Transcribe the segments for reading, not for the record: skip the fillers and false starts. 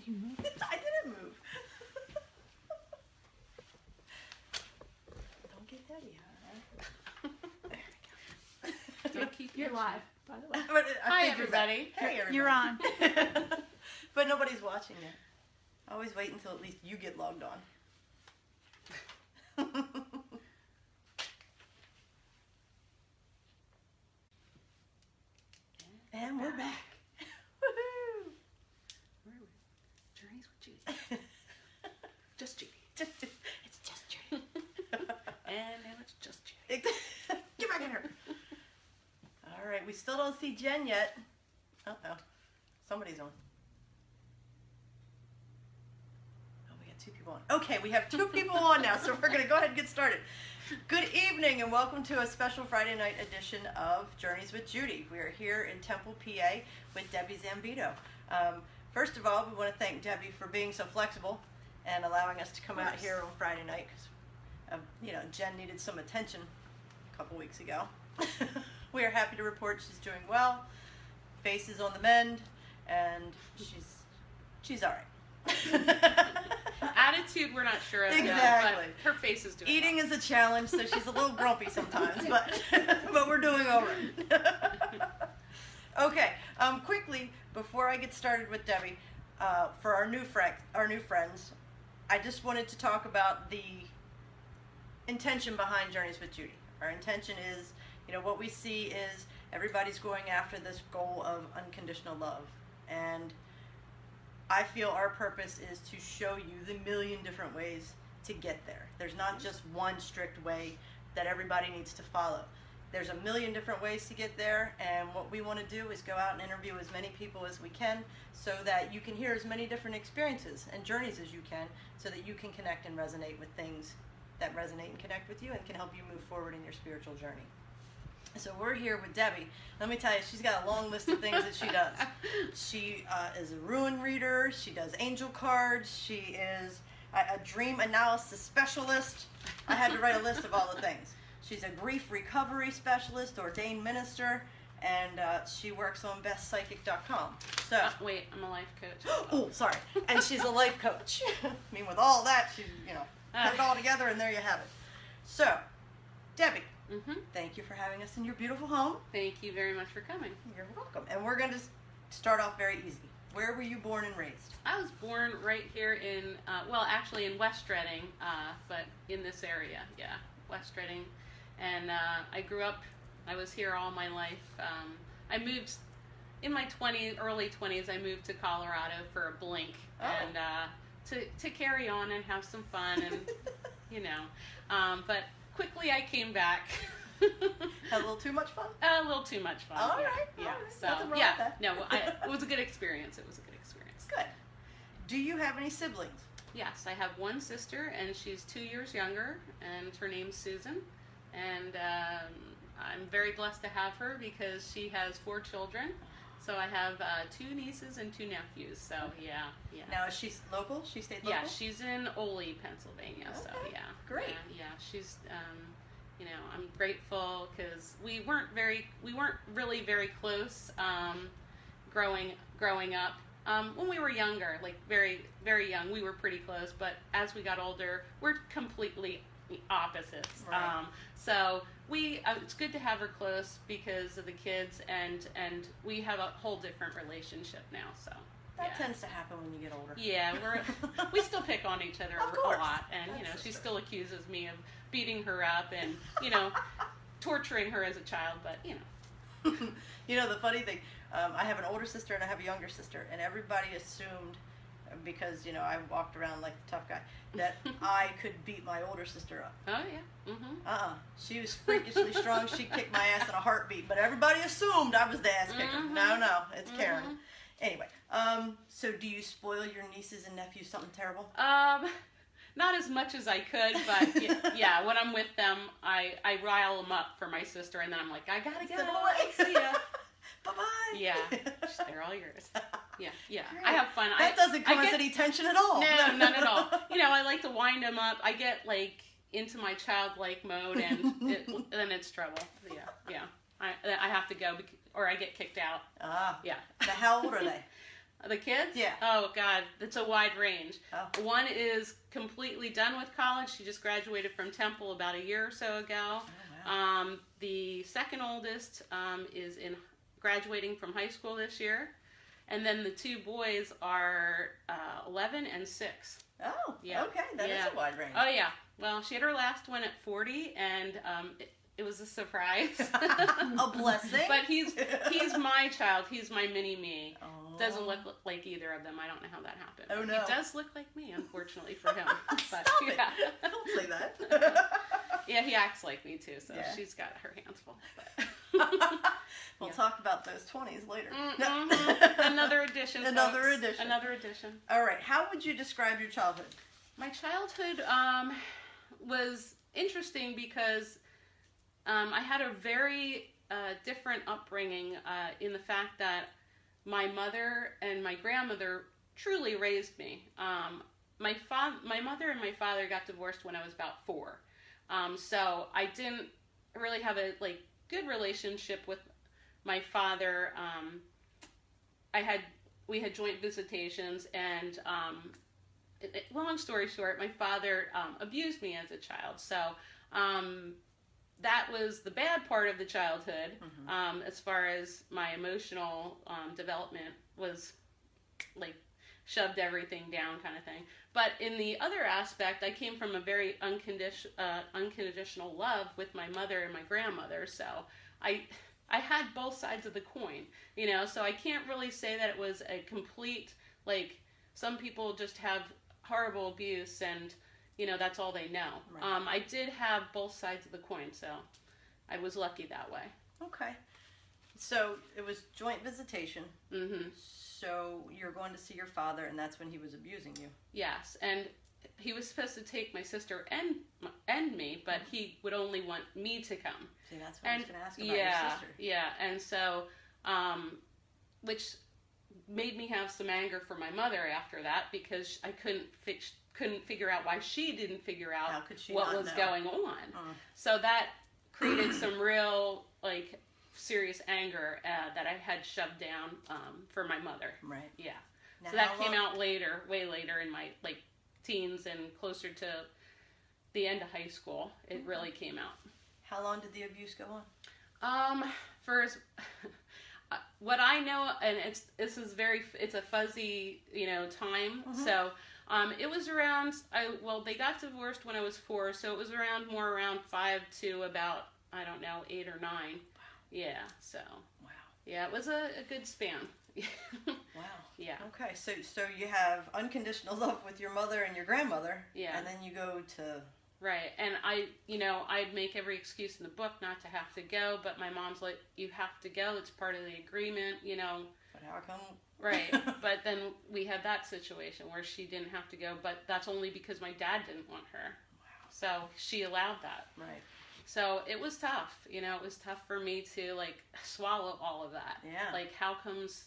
You moved. I didn't move. Don't get Debbie, huh? There we go. Don't keep You're live, by the way. Hi, everybody. Hey, everybody. You're on. But nobody's watching yet. Always wait until at least you get logged on. And we're back. Woohoo! Where are we? Journeys with Judy. Just Judy. It's just Judy. And now it's just Judy. Get back in here. All right, we still don't see Jen yet. Uh-oh. Somebody's on. Oh, we got two people on. Okay, we have two people on now, so we're going to go ahead and get started. Good evening and welcome to a special Friday night edition of Journeys with Judy. We are here in Temple, PA with Debbie Zambito. First of all, we want to thank Debbie for being so flexible and allowing us to come out here on Friday night because, Jen needed some attention a couple weeks ago. We are happy to report she's doing well, face is on the mend, and she's all right. Attitude, we're not sure of Exactly. yet, but her face is doing Eating well. is a challenge, so she's a little grumpy sometimes, but we're doing all right. Okay, quickly, before I get started with Debbie, for our new friends, I just wanted to talk about the intention behind Journeys with Judy. Our intention is, what we see is everybody's going after this goal of unconditional love, and I feel our purpose is to show you the million different ways to get there. There's not just one strict way that everybody needs to follow. There's a million different ways to get there, and what we want to do is go out and interview as many people as we can so that you can hear as many different experiences and journeys as you can so that you can connect and resonate with things that resonate and connect with you and can help you move forward in your spiritual journey. So we're here with Debbie. Let me tell you, she's got a long list of things that she does. She is a rune reader. She does angel cards. She is a dream analysis specialist. I had to write a list of all the things. She's a grief recovery specialist, ordained minister, and she works on bestpsychic.com. So wait, I'm a life coach. Oh, sorry. And she's a life coach. I mean, with all that, she, put it all together, and there you have it. So, Debbie. Mm-hmm. Thank you for having us in your beautiful home. Thank you very much for coming. You're welcome. And we're going to start off very easy. Where were you born and raised? I was born right here in, actually in West Reading, but in this area, West Reading. And I grew up, I was here all my life. I moved, in my early 20s, I moved to Colorado for a blink and to carry on and have some fun and, but quickly I came back. Had a little too much fun? A little too much fun. All right. Yeah. So, nothing wrong with that. No, it was a good experience. It was a good experience. Good. Do you have any siblings? Yes, I have one sister, and she's 2 years younger, and her name's Susan. And I'm very blessed to have her because she has 4 children. So I have 2 nieces and 2 nephews. So yeah. Now is she local? She stayed local? Yeah, she's in Ole, Pennsylvania. Okay. So yeah. Great. Yeah, she's. I'm grateful because we weren't really very close growing up. When we were younger, like very very young, we were pretty close. But as we got older, we're completely opposites. Right. So it's good to have her close because of the kids, and we have a whole different relationship now. So that tends to happen when you get older. Yeah, we still pick on each other Of a course. lot, and she still accuses me of beating her up and torturing her as a child. But The funny thing, I have an older sister and I have a younger sister, and everybody assumed, because I walked around like the tough guy, that I could beat my older sister up. Oh yeah. Mm-hmm. She was freakishly strong. She kicked my ass in a heartbeat, but everybody assumed I was the ass kicker. Mm-hmm. No, it's Karen. Anyway, so do you spoil your nieces and nephews something terrible? Not as much as I could, but yeah, when I'm with them, I rile them up for my sister, and then I'm like, I gotta go. See ya. Bye-bye. Yeah, they're all yours. Yeah. I have fun. That doesn't cause any tension at all. No, none at all. I like to wind them up. I get like into my childlike mode, and then it's trouble. Yeah. I have to go or I get kicked out. Ah. Yeah. Now, how old are they? The kids? Yeah. Oh, God. It's a wide range. Oh. One is completely done with college. She just graduated from Temple about a year or so ago. Oh, wow. The second oldest is graduating from high school this year. And then the two boys are 11 and 6. Oh, Yeah. Okay. That is a wide range. Oh, yeah. Well, she had her last one at 40, and it was a surprise. A blessing. But he's my child. He's my mini-me. Oh. Doesn't look like either of them. I don't know how that happened. Oh, no. He does look like me, unfortunately for him. But, Stop it. Don't say that. Yeah, he acts like me, too, so Yeah. she's got her hands full. But. We'll talk about those 20s later. Another edition, Another folks. edition. Another edition. All right. How would you describe your childhood? My childhood was interesting because I had a very different upbringing in the fact that my mother and my grandmother truly raised me. My mother and my father got divorced when I was about 4, so I didn't really have a good relationship with my father. We had joint visitations, and long story short, my father abused me as a child. So that was the bad part of the childhood. As far as my emotional development was shoved everything down kind of thing. But in the other aspect, I came from a very unconditional love with my mother and my grandmother. So I had both sides of the coin, so I can't really say that it was a complete, some people just have horrible abuse and, that's all they know. Right. I did have both sides of the coin, so I was lucky that way. Okay. So it was joint visitation. Mm-hmm. So you're going to see your father, and that's when he was abusing you. Yes, and he was supposed to take my sister and me, but he would only want me to come. See, that's what I was going to ask about your sister. Yeah, and so, which made me have some anger for my mother after that, because I couldn't figure out why she didn't figure out what was going on. So that created some real serious anger that I had shoved down for my mother. Right. Yeah. Now, so that came out later, way later in my teens and closer to the end of high school. It really came out. How long did the abuse go on? First, what I know, and it's a fuzzy, time. Mm-hmm. So, it was around. They got divorced when I was 4, so it was more around 5 to about 8 or 9. Wow. Yeah. So. Wow. Yeah, it was a good span. Wow. Yeah. Okay, so you have unconditional love with your mother and your grandmother. Yeah. And then you go to. Right, and I'd make every excuse in the book not to have to go, but my mom's like, you have to go, it's part of the agreement, But how come? Right, but then we had that situation where she didn't have to go, but that's only because my dad didn't want her. Wow. So she allowed that. Right. So it was tough, it was tough for me to, swallow all of that. Yeah. How comes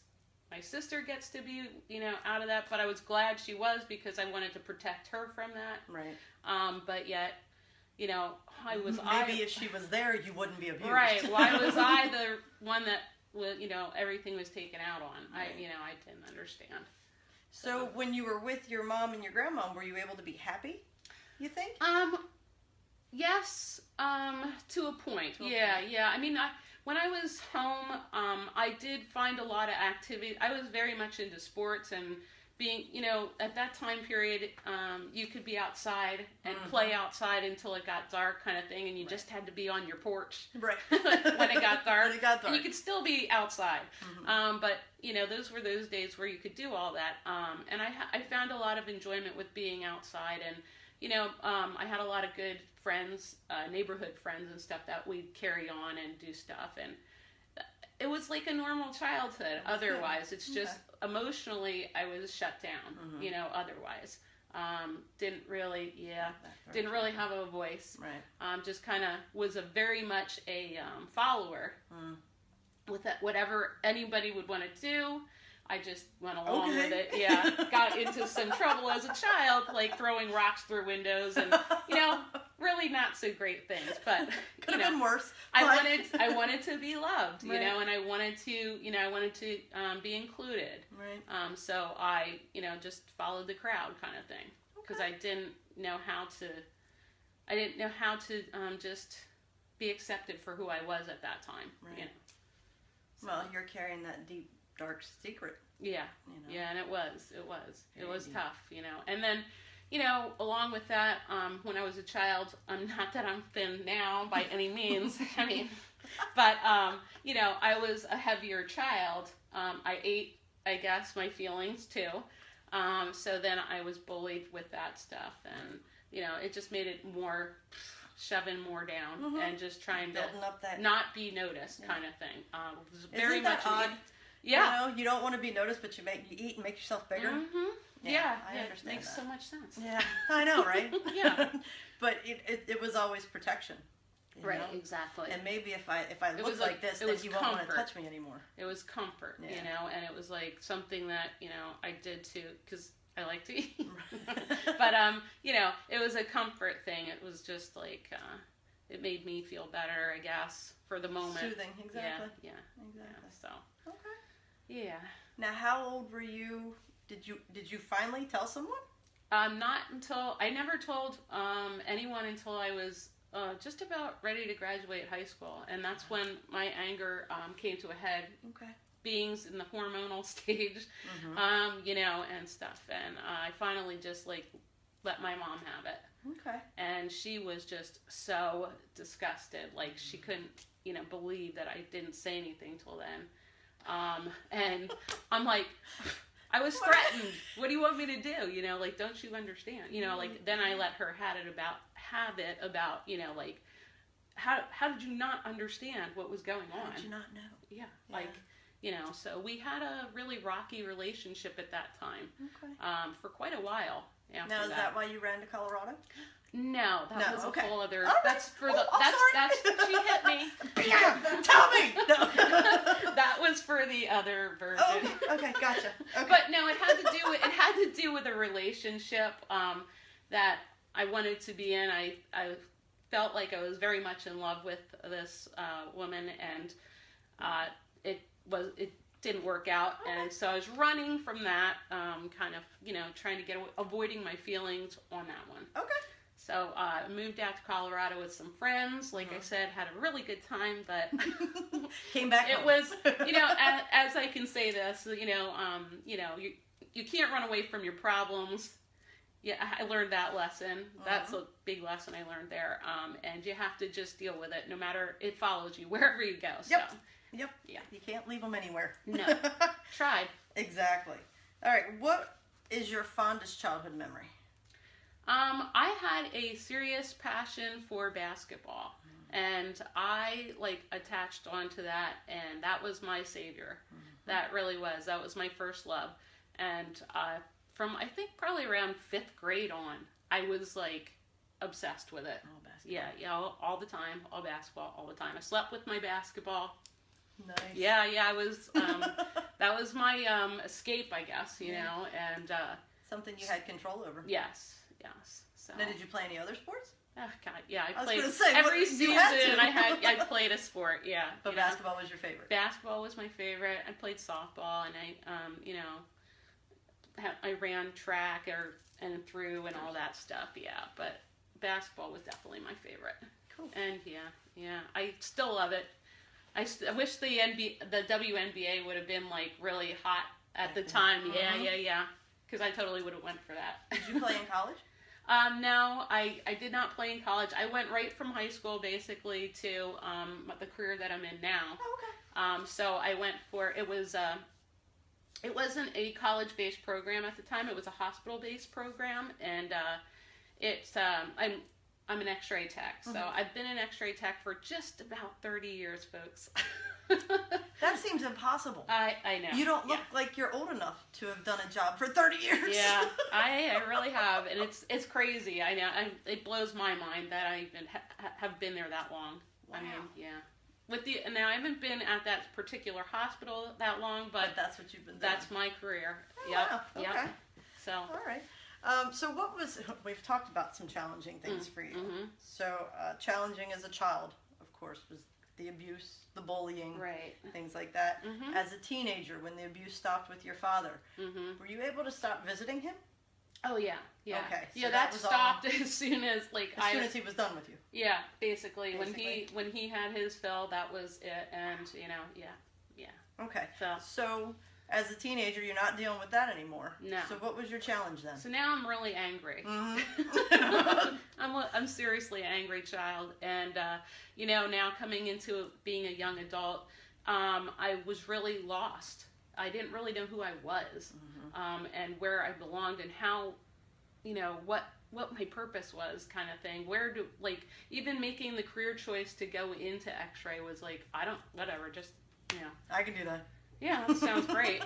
my sister gets to be, out of that, but I was glad she was, because I wanted to protect her from that. Right. But yet, Maybe if she was there, you wouldn't be abused. Right. Why was I the one that was, everything was taken out on? Right. I didn't understand. So when you were with your mom and your grandma, were you able to be happy, you think? Yes, to a point. Yeah. I mean, when I was home, I did find a lot of activity. I was very much into sports and being, at that time period, you could be outside and play outside until it got dark kind of thing, and you just had to be on your porch right. when it got dark. When it got dark. And you could still be outside. But, those were those days where you could do all that. And I found a lot of enjoyment with being outside, and, I had a lot of good friends, neighborhood friends and stuff that we'd carry on and do stuff, and it was like a normal childhood. Otherwise, it's just emotionally I was shut down. Otherwise, didn't really have a voice. Right. Just kind of was very much a follower. With that, whatever anybody would want to do, I just went along with it. Yeah, got into some trouble as a child, throwing rocks through windows, and really not so great things, but could have been worse. I wanted to be loved, you know, and I wanted to be included. Right. So I, just followed the crowd kind of thing, because I didn't know how to just be accepted for who I was at that time. Right. Well, you're carrying that deep, dark secret. Yeah. Yeah, and it was tough, and then, along with that, when I was a child, not that I'm thin now by any means, I mean, but, I was a heavier child. I ate, I guess, my feelings too. So then I was bullied with that stuff, and, it just made it more shoving more down and just trying to up that... not be noticed kind of thing. It was very Isn't that much odd? Yeah. You don't want to be noticed, but you eat and make yourself bigger. Mm-hmm. Yeah, I understand it makes that. so much sense. Yeah, I know, right? Yeah. But it was always protection. Right, know? Exactly. And maybe if I look like this, then you won't want to touch me anymore. It was comfort, and it was like something that, I did too, because I like to eat. But, it was a comfort thing. It was just like, it made me feel better, I guess, for the moment. Soothing, exactly. Yeah. Exactly. Yeah, so. Okay. Yeah. Now, how old were you? Did you finally tell someone? Not until, I never told anyone until I was just about ready to graduate high school. And that's when my anger came to a head. Okay. Beings in the hormonal stage, and stuff. And I finally just let my mom have it. Okay. And she was just so disgusted. Like, she couldn't, believe that I didn't say anything till then. And I'm like, I was threatened. What do you want me to do? Don't you understand? Then I let her have it about, how did you not understand what was going on? How did you not know? Yeah. So we had a really rocky relationship at that time. Okay. For quite a while after now, is that why you ran to Colorado? No, that was a whole other. Right. That's for the. That's she hit me. Tell me. No. That was for the other version. Okay, gotcha. Okay. But no, it had to do with a relationship that I wanted to be in. I felt like I was very much in love with this woman, and it didn't work out, and so I was running from that, kind of, trying to avoiding my feelings on that one. Okay. So I moved out to Colorado with some friends. Like I said, had a really good time, but came back. It was, as I can say this, you can't run away from your problems. Yeah, I learned that lesson. That's a big lesson I learned there. And you have to just deal with it, no matter, it follows you wherever you go. Yep. So. Yep. Yeah. You can't leave them anywhere. No. Tried. Exactly. All right. What is your fondest childhood memory? I had a serious passion for basketball, and I attached onto that, and that was my savior. That really was. That was my first love. And from, I think, probably around 5th grade on, I was obsessed with it. All basketball. Yeah, all the time, all basketball, all the time. I slept with my basketball. Nice. Yeah, I was, that was my escape, I guess, and... something you had control over. Yes. So. Now, did you play any other sports? Oh, God, yeah, I was played gonna say, every season. I played a sport, yeah. But basketball was your favorite? Basketball was my favorite. I played softball, and I ran track and through and all that stuff, yeah. But basketball was definitely my favorite. Cool. And yeah, I still love it. I wish the WNBA would have been really hot at the time. Yeah. Because I totally would have went for that. Did you play in college? No, I did not play in college. I went right from high school basically to the career that I'm in now. Oh, okay. So I went for, it wasn't a college-based program at the time. It was a hospital-based program, and I'm an X-ray tech. So I've been an X-ray tech for just about 30 years, folks. That seems impossible. I know. You don't look like you're old enough to have done a job for 30 years. Yeah, I really have, and it's crazy. I know. It blows my mind that I even have been there that long. Wow. I mean, yeah. Now I haven't been at that particular hospital that long, but that's what you've been doing. That's my career. Oh, Yep. wow. Okay. So. All right. So what was, we've talked about some challenging things for you. Mm-hmm. So challenging as a child, of course, was the abuse, the bullying, Right. things like that. Mm-hmm. As a teenager, when the abuse stopped with your father, Mm-hmm. were you able to stop visiting him? Oh yeah, yeah. Okay, so yeah, that that was stopped as soon as As soon as he was done with you. Yeah, basically. Basically. When he had his fill, that was it, and yeah. Okay. So So as a teenager, you're not dealing with that anymore. No. So what was your challenge then? so now I'm really angry. Mm-hmm. I'm seriously an angry child, and now coming into being a young adult, I was really lost. I didn't really know who I was, and where I belonged, and how, what my purpose was, kind of thing. Even making the career choice to go into X-ray was like, whatever, just, I can do that. yeah, that sounds great.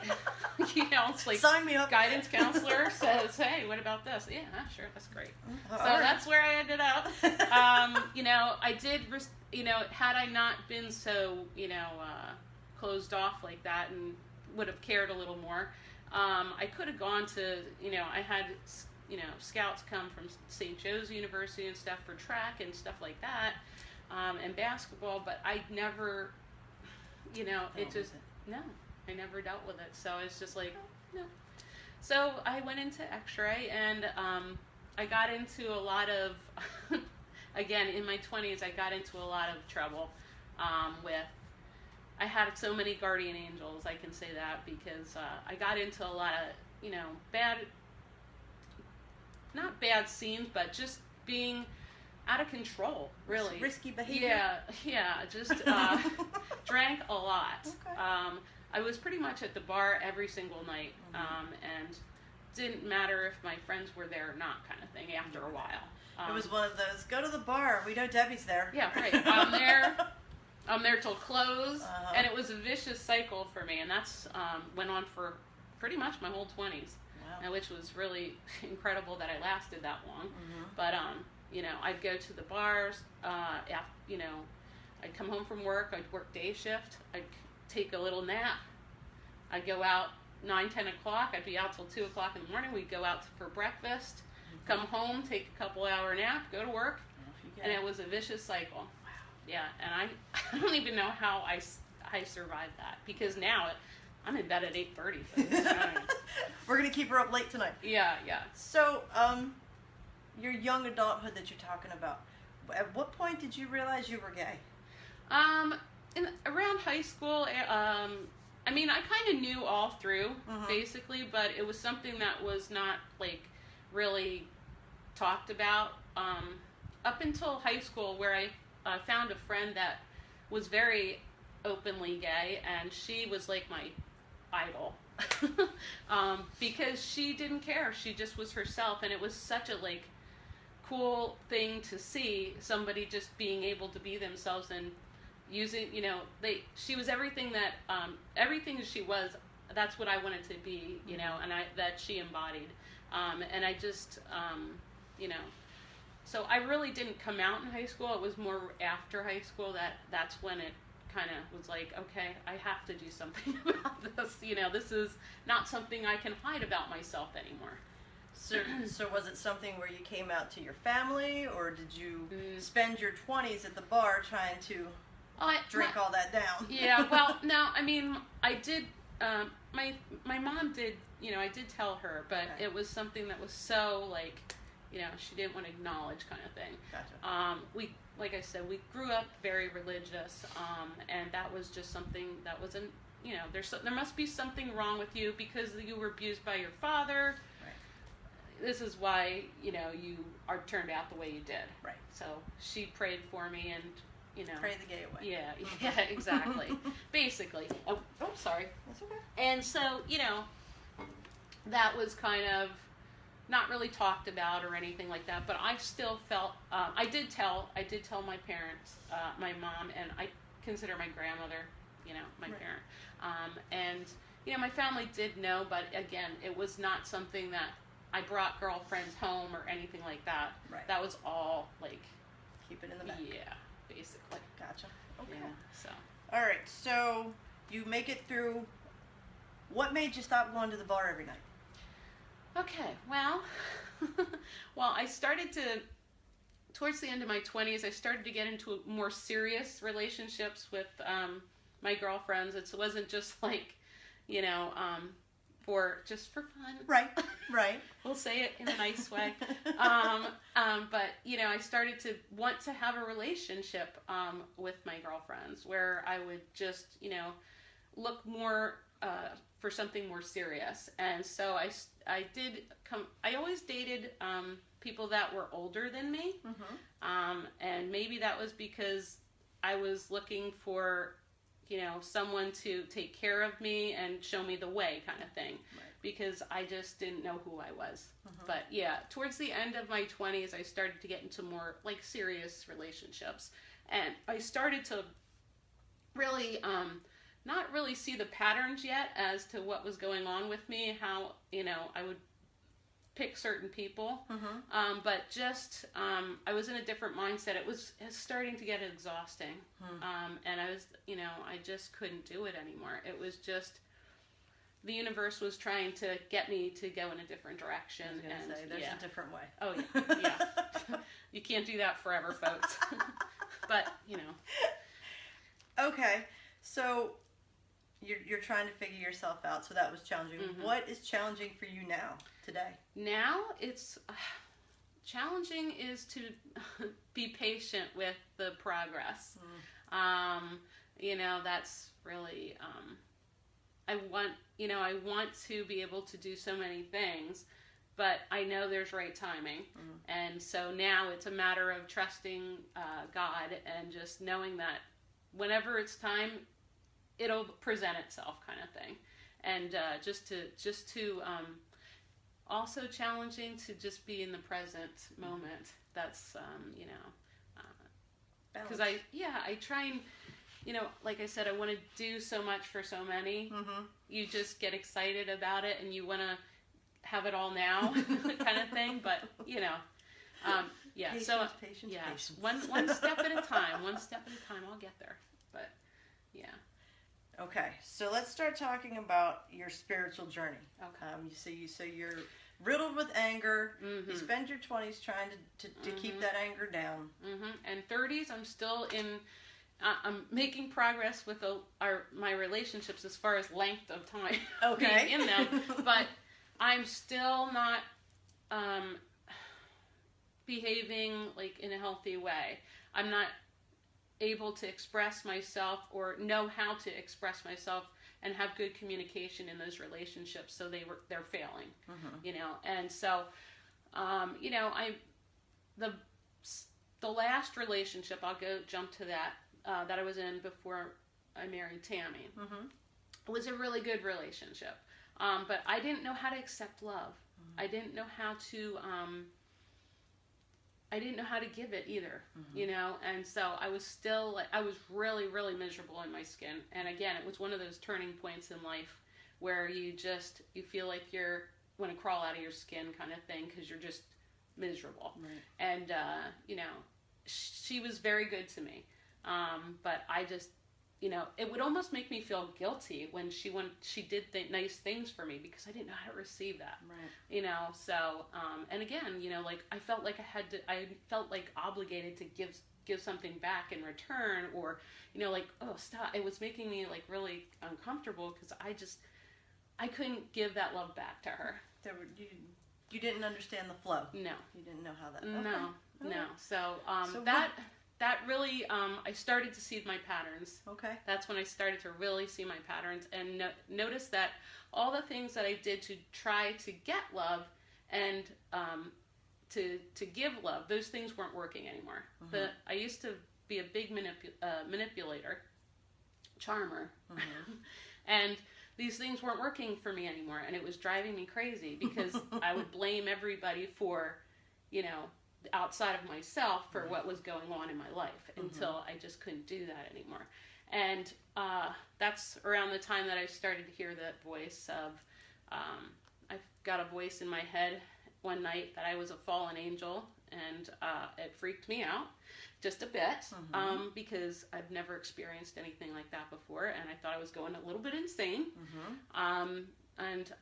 It's like Sign me up. guidance counselor says, hey, what about this? Yeah, sure, that's great. So All right. that's where I ended up. I did, had I not been so, closed off like that and would have cared a little more, I could have gone to, I had, scouts come from St. Joe's University and stuff for track and stuff like that, and basketball, but I never, no, I never dealt with it. So it's just like, no. So I went into X-ray, and I got into a lot of, again, in my 20s, I got into a lot of trouble I had so many guardian angels, I can say that, because I got into a lot of, not bad scenes, but just being out of control, really. Risky behavior. Yeah, just drank a lot. Okay. I was pretty much at the bar every single night, and didn't matter if my friends were there or not, kind of thing, after a while. It was one of those, go to the bar, we know Debbie's there. Yeah, right. I'm there till close, and it was a vicious cycle for me, and that's went on for pretty much my whole 20s. Wow. Which was really incredible that I lasted that long. But I'd go to the bars. I'd come home from work. I'd work day shift. I'd take a little nap. I'd go out 9-10 o'clock. I'd be out till 2 o'clock in the morning. We'd go out for breakfast. Come home, take a couple hour nap, go to work, and it was a vicious cycle. Wow. Yeah, and I don't even know how I survived that, because now I'm in bed at 8:30. So We're gonna keep her up late tonight. Yeah. So, your young adulthood that you're talking about, at what point did you realize you were gay? Around high school, I kind of knew all through, basically, but it was something that was not, like, really talked about up until high school, where I found a friend that was very openly gay, and she was like my idol. Because she didn't care. She just was herself, and it was such a cool thing to see somebody just being able to be themselves and using, she was everything that she was. That's what I wanted to be, and that she embodied. And I just, so I really didn't come out in high school. It was more after high school that's when it kind of was like, okay, I have to do something about this. This is not something I can hide about myself anymore. So was it something where you came out to your family, or did you spend your 20s at the bar trying to drink all that down? Yeah, well, no, I did, my mom did, I did tell her, but it was something that was so, she didn't want to acknowledge, kind of thing. Gotcha. Like I said, we grew up very religious, and that was just something that wasn't, there must be something wrong with you because you were abused by your father. Right. This is why, you are turned out the way you did. Right. So she prayed for me, and, pray the gay away. Yeah, exactly. Basically. Oh, sorry. That's okay. And so, that was kind of not really talked about or anything like that, but I still felt, I did tell my parents, my mom, and I consider my grandmother, my parent. And, my family did know, but again, it was not something that I brought girlfriends home or anything like that. Right. That was all, keep it in the back. Yeah, basically. Gotcha. Okay. Yeah, so. All right, so you make it through. What made you stop going to the bar every night? Okay, well, well, I started to, towards the end of my 20s, I started to get into more serious relationships with my girlfriends. It wasn't just like, you know, just for fun. Right, right. We'll say it in a nice way. But, you know, I started to want to have a relationship with my girlfriends where I would just, you know, look more for something more serious. And so I always dated people that were older than me. And maybe that was because I was looking for, you know, someone to take care of me and show me the way kind of thing. Right. Because I just didn't know who I was. But yeah, towards the end of my 20s, I started to get into more like serious relationships. And I started to really, not really see the patterns yet as to what was going on with me, how, you know, I would pick certain people, but just, I was in a different mindset. It was starting to get exhausting, and I was, you know, I just couldn't do it anymore. It was just, the universe was trying to get me to go in a different direction. I was going to say, there's a different way. Oh, yeah, yeah. You can't do that forever, folks. But, you know. Okay, so you're trying to figure yourself out, so that was challenging. What is challenging for you now, today? Now, it's challenging is to be patient with the progress. You know, that's really, I want to be able to do so many things, but I know there's right timing. And so now it's a matter of trusting God and just knowing that whenever it's time, it'll present itself, kind of thing. And just to also challenging to just be in the present moment. That's you know, because I try and, you know, like I said, I want to do so much for so many. You just get excited about it and you want to have it all now, kind of thing. But you know, yeah. Patience, so patience, yeah, patience. one step at a time. One step at a time. I'll get there. But yeah. Okay, so let's start talking about your spiritual journey. Okay. So you're riddled with anger. You spend your 20s trying to keep that anger down. And 30s, I'm still in. I'm making progress with my relationships as far as length of time being in them, but I'm still not behaving like in a healthy way. I'm not able to express myself or know how to express myself and have good communication in those relationships, so they're failing, you know. And so, you know, the last relationship, I'll jump to that that I was in before I married Tammy. Was a really good relationship, but I didn't know how to accept love. I didn't know how to. I didn't know how to give it either, you know, and so I was still, I was really, really miserable in my skin. And again, it was one of those turning points in life where you feel like you're want to crawl out of your skin kind of thing because you're just miserable. Right. And, you know, she was very good to me, but I just, you know, it would almost make me feel guilty when she did nice things for me because I didn't know how to receive that. Right. You know, so and again, you know, like I felt like I felt like obligated to give something back in return, or you know, like, oh, stop. It was making me like really uncomfortable because I couldn't give that love back to her. You didn't understand the flow. No. You didn't know how that. No. So that really, I started to see my patterns. Okay. That's when I started to really see my patterns and notice that all the things that I did to try to get love and to give love, those things weren't working anymore. I used to be a big manipulator, charmer, and these things weren't working for me anymore, and it was driving me crazy because I would blame everybody for, you know, outside of myself for what was going on in my life until I just couldn't do that anymore. And that's around the time that I started to hear that voice of, I got a voice in my head one night that I was a fallen angel, and it freaked me out just a bit because I've never experienced anything like that before, and I thought I was going a little bit insane. And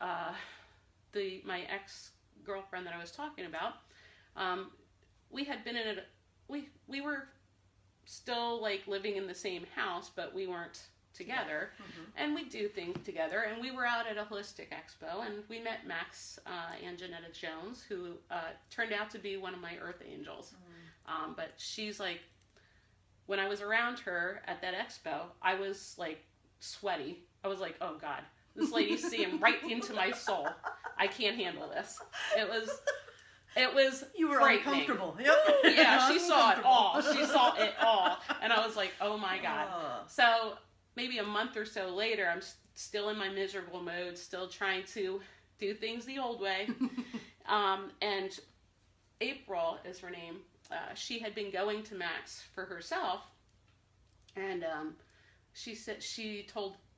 my ex-girlfriend that I was talking about, we had been in a, we were still like living in the same house, but we weren't together. And we do things together, and we were out at a holistic expo, and we met Max and Janetta Jones, who turned out to be one of my earth angels. But she's like, when I was around her at that expo, I was like sweaty. I was like, oh God, this lady's seeing right into my soul. I can't handle this. It was You were frightening. uncomfortable. Yep. Yeah, she saw it all. She saw it all. And I was like, oh my God. So maybe a month or so later, I'm still in my miserable mode, still trying to do things the old way. And April is her name. She had been going to Max for herself, and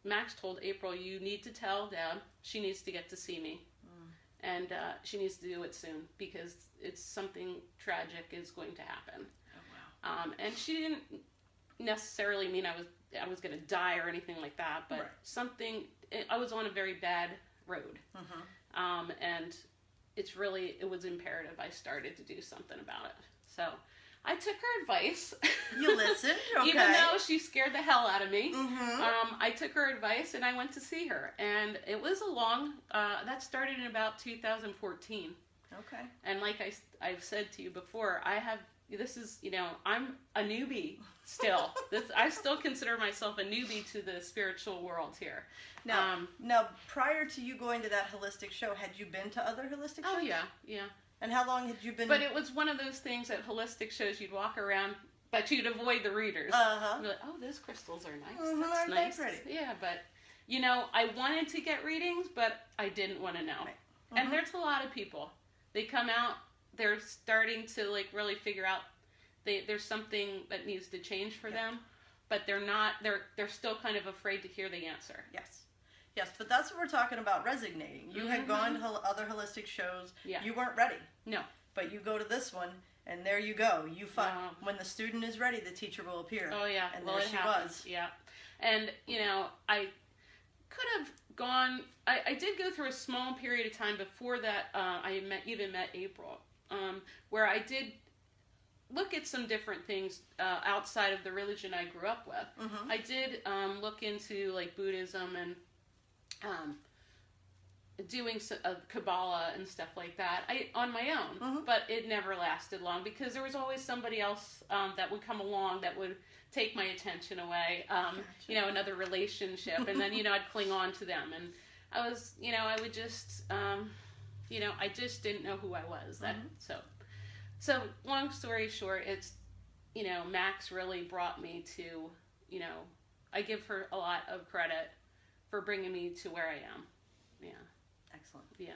Max told April, you need to tell Deb she needs to get to see me, and she needs to do it soon because it's something tragic is going to happen. Oh, wow. And she didn't necessarily mean I was going to die or anything like that, but I was on a very bad road, and it was imperative I started to do something about it. So I took her advice. You listened? Okay. Even though she scared the hell out of me. I took her advice and I went to see her. And it was that started in about 2014. Okay. And like I've said to you before, I'm a newbie still. I still consider myself a newbie to the spiritual world here. Now, prior to you going to that holistic show, had you been to other holistic shows? Oh, yeah. And how long had you been? But it was one of those things at holistic shows you'd walk around, but you'd avoid the readers. You'd be like, oh, those crystals are nice. That's nice. Pretty. Yeah, but, I wanted to get readings, but I didn't want to know. Right. And there's a lot of people. They come out, they're starting to, like, really figure out there's something that needs to change for them, but they're still kind of afraid to hear the answer. Yes, but that's what we're talking about, resignating. You had gone to other holistic shows. Yeah. You weren't ready. No. But you go to this one, and there you go. You find when the student is ready, the teacher will appear. Oh, yeah. And there she was. Yeah. And, I could have gone... I did go through a small period of time before that I even met April, where I did look at some different things outside of the religion I grew up with. I did look into, like, Buddhism and... doing Kabbalah and stuff like that on my own, but it never lasted long because there was always somebody else that would come along that would take my attention away, another relationship, and then, I'd cling on to them, and I was, I would just, I just didn't know who I was. So long story short, it's, Max really brought me to, I give her a lot of credit for bringing me to where I am. Yeah. Excellent. Yeah.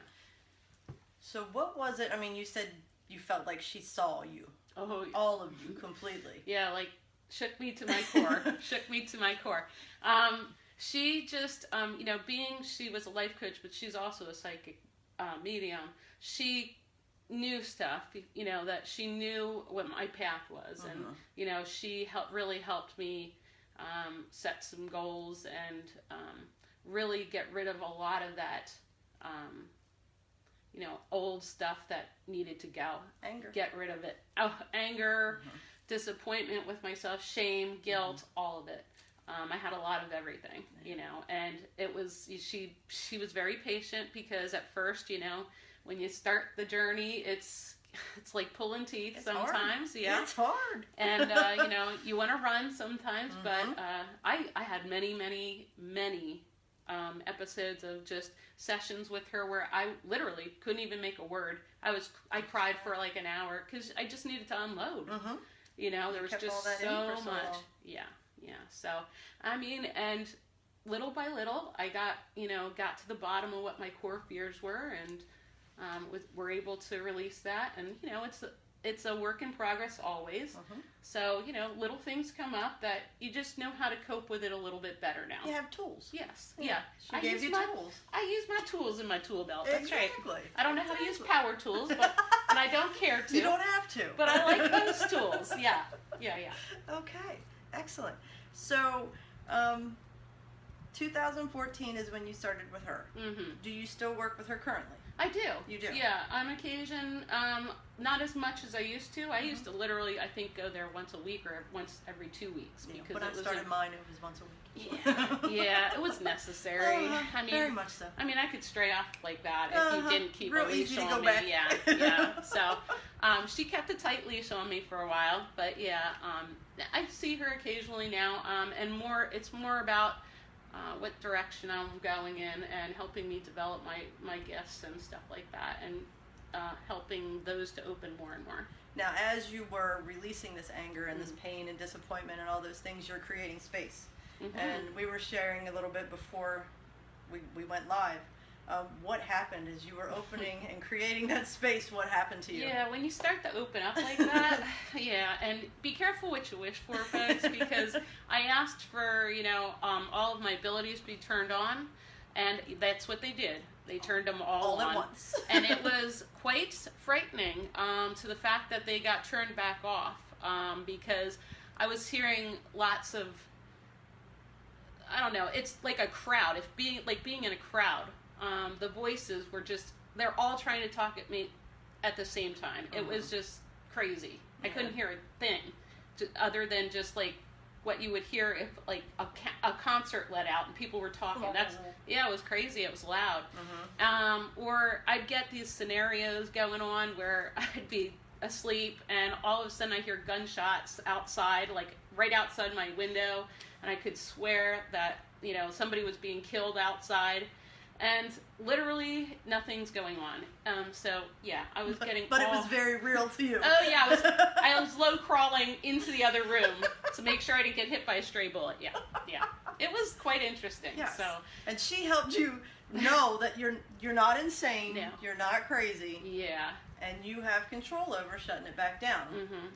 So what was it? I mean, you said you felt like she saw you. Oh, yeah. All of you completely. Yeah, like shook me to my core. Shook me to my core. She just, she was a life coach, but she's also a psychic medium. She knew stuff, that she knew what my path was, and she really helped me set some goals and really get rid of a lot of that, old stuff that needed to go. Anger. Get rid of it. Oh, anger, disappointment with myself, shame, guilt, all of it. I had a lot of everything, and it was, she was very patient because at first, when you start the journey, it's like pulling teeth sometimes. Hard. Yeah. It's hard. And, you want to run sometimes, but I had many episodes of just sessions with her where I literally couldn't even make a word. I cried for like an hour because I just needed to unload. There was just so much. Yeah. So, and little by little, I got to the bottom of what my core fears were, and were able to release that. And it's a work in progress always. So little things come up that you just know how to cope with it a little bit better now. You have tools. Yes. She gave you tools. I use my tools in my tool belt. That's exactly. Right. I don't know how to use power tools, and I don't care to. You don't have to. But I like those tools. Yeah. 2014 is when you started with her. Mm-hmm. Do you still work with her currently? I do. You do? Yeah, on occasion, not as much as I used to. I used to literally, I think, go there once a week or once every 2 weeks. Yeah, Because when I started mine, it was once a week. Yeah, it was necessary. I mean, very much so. I mean, I could stray off like that if you didn't keep Real a leash easy to on go me. back. Yeah. So, she kept a tight leash on me for a while, but yeah, I see her occasionally now, and it's more about what direction I'm going in and helping me develop my gifts and stuff like that, and helping those to open more and more. Now, as you were releasing this anger and this pain and disappointment and all those things, you're creating space. Mm-hmm. And we were sharing a little bit before we went live. What happened as you were opening and creating that space? What happened to you? Yeah, when you start to open up like that, yeah, and be careful what you wish for, folks, because I asked for, all of my abilities to be turned on, and that's what they did. They turned them all on. At once. And it was quite frightening to the fact that they got turned back off, because I was hearing lots of, I don't know, it's like a crowd. Being in a crowd, the voices were just, they're all trying to talk at me at the same time. It was just crazy. I couldn't hear a thing other than just like what you would hear if like a concert let out and people were talking. It was crazy. It was loud. Or I'd get these scenarios going on where I'd be asleep and all of a sudden I hear gunshots outside, like right outside my window, and I could swear that somebody was being killed outside, and literally nothing's going on. So yeah, I was getting. But it was very real to you. Oh yeah, I was low crawling into the other room to make sure I didn't get hit by a stray bullet. Yeah. It was quite interesting. Yes. So. And she helped you know that you're not insane. No. You're not crazy. Yeah. And you have control over shutting it back down. Mm-hmm.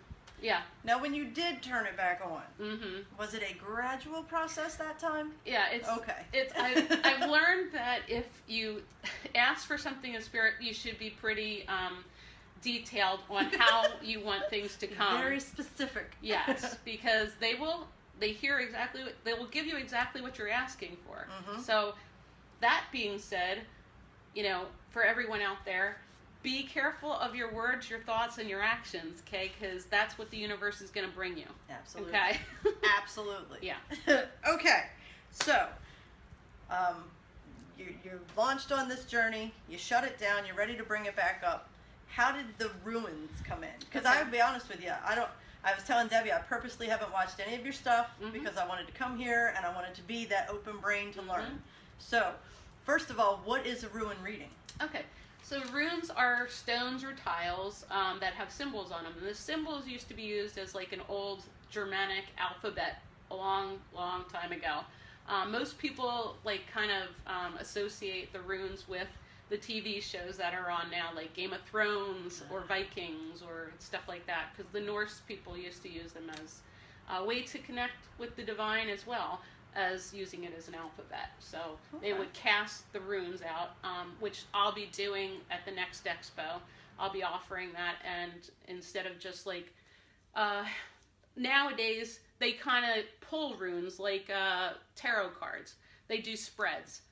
Yeah. Now, when you did turn it back on, mm-hmm. was it a gradual process that time? Yeah, it's okay. I've learned that if you ask for something in spirit, you should be pretty detailed on how you want things to come. Very specific. Yes, because they will give you exactly what you're asking for. Mm-hmm. So, that being said, for everyone out there, be careful of your words, your thoughts, and your actions, okay? Because that's what the universe is going to bring you. Absolutely. Okay? Absolutely. Yeah. Okay. So, you launched on this journey. You shut it down. You're ready to bring it back up. How did the ruins come in? Because I'll be honest with you, I was telling Debbie, I purposely haven't watched any of your stuff because I wanted to come here and I wanted to be that open brain to learn. So, first of all, what is a ruin reading? Okay. So runes are stones or tiles that have symbols on them. And the symbols used to be used as like an old Germanic alphabet a long, long time ago. Most people kind of associate the runes with the TV shows that are on now, like Game of Thrones or Vikings or stuff like that, because the Norse people used to use them as a way to connect with the divine as well as using it as an alphabet. So they would cast the runes out, which I'll be doing at the next expo. I'll be offering that, and instead of just nowadays they kind of pull runes like tarot cards. They do spreads.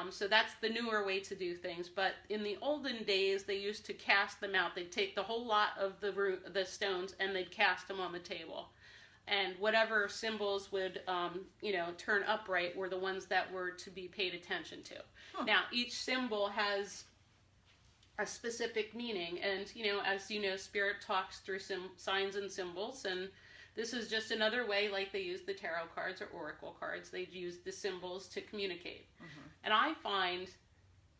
So that's the newer way to do things. But in the olden days, they used to cast them out. They'd take the whole lot of the stones and they'd cast them on the table. And whatever symbols would, turn upright were the ones that were to be paid attention to. Now, each symbol has a specific meaning. And, as you know, Spirit talks through signs and symbols. And this is just another way, like they use the tarot cards or oracle cards. They use the symbols to communicate. And I find,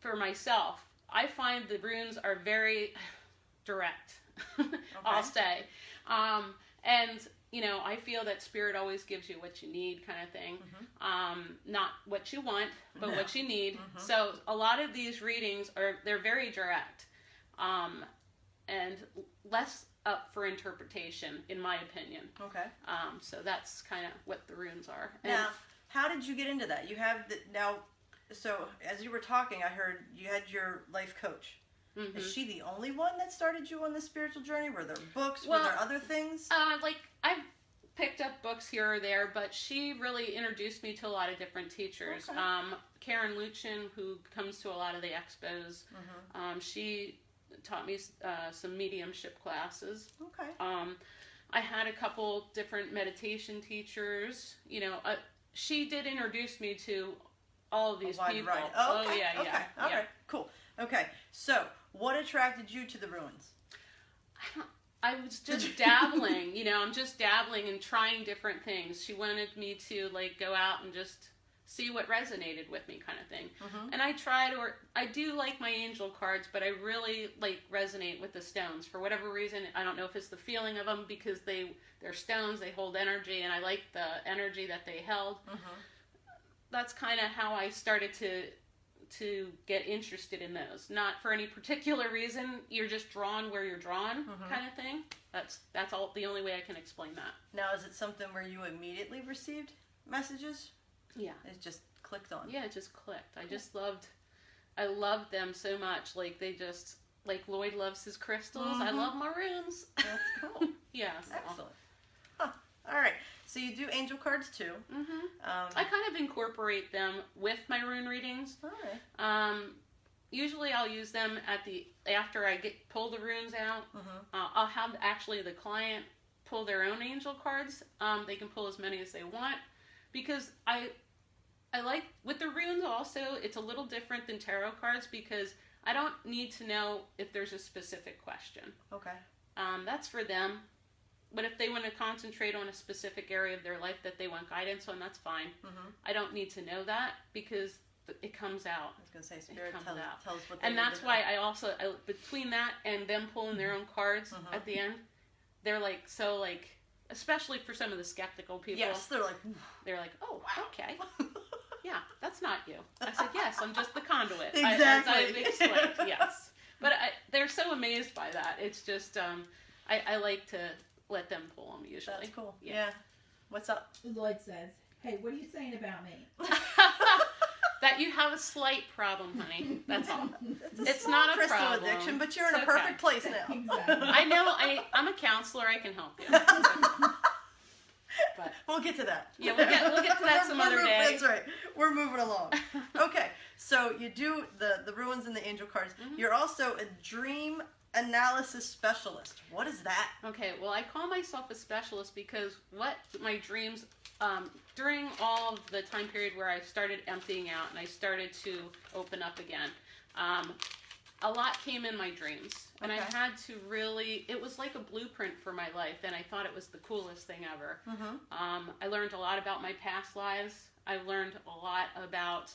for myself, the runes are very direct, I'll say. And I feel that Spirit always gives you what you need, kind of thing. Not what you want, but what you need. So a lot of these readings they're very direct, and less up for interpretation, in my opinion. Okay. So that's kind of what the runes are. Now, how did you get into that? You have so as you were talking, I heard you had your life coach. Is she the only one that started you on this spiritual journey? Were there books? Were there other things? picked up books here or there, but she really introduced me to a lot of different teachers. Okay. Karen Luchin, who comes to a lot of the expos, she taught me some mediumship classes. Okay. I had a couple different meditation teachers. You know, she did introduce me to all of these people. Variety. Oh, yeah, yeah. Okay. All yeah. right. Cool. Okay. So, what attracted you to the ruins? I was just dabbling, you know, I'm just dabbling and trying different things. She wanted me to, like, go out and just see what resonated with me, kind of thing. And I do like my angel cards, but I really, like, resonate with the stones. For whatever reason, I don't know if it's the feeling of them, because they're stones, they hold energy, and I like the energy that they held. That's kind of how I started to get interested in those. Not for any particular reason, you're just drawn where you're drawn, kind of thing. That's all, the only way I can explain that. Now, is it something where you immediately received messages? Yeah. It just clicked on? Yeah, it just clicked. I loved them so much. Like, they just, like Lloyd loves his crystals, I love my runes. That's cool. Yeah. So. Excellent. Huh. All right. So you do angel cards too. I kind of incorporate them with my rune readings. All right. Usually I'll use them after I pull the runes out. I'll have actually the client pull their own angel cards. They can pull as many as they want, because I like, with the runes also, it's a little different than tarot cards, because I don't need to know if there's a specific question. Okay. That's for them. But if they want to concentrate on a specific area of their life that they want guidance on, that's fine. I don't need to know that, because it comes out. I was going to say, Spirit tells what they and need that's to why know. I also, between that and them pulling their own cards at the end, they're like, so like, especially for some of the skeptical people. Yes, they're like, oh, wow. Okay. Yeah, that's not you. I said, yes, I'm just the conduit. Exactly. As I've explained, yes. But they're so amazed by that. It's just, I like to let them pull them usually. That's cool. Yeah. What's up? Lloyd says, hey, what are you saying about me? That you have a slight problem, honey. That's all. It's not a crystal problem. addiction, but you're in It's a perfect place now. Exactly. I know. I'm a counselor. I can help you. But We'll get to that. yeah, we'll get to that some other day. That's right. We're moving along. Okay, so you do the ruins and the angel cards. You're also a dream analysis specialist. What is that? Okay, well, I call myself a specialist because what my dreams, during all of the time period where I started emptying out and I started to open up again, a lot came in my dreams. And I had to really, it was like a blueprint for my life, and I thought it was the coolest thing ever. I learned a lot about my past lives. I learned a lot about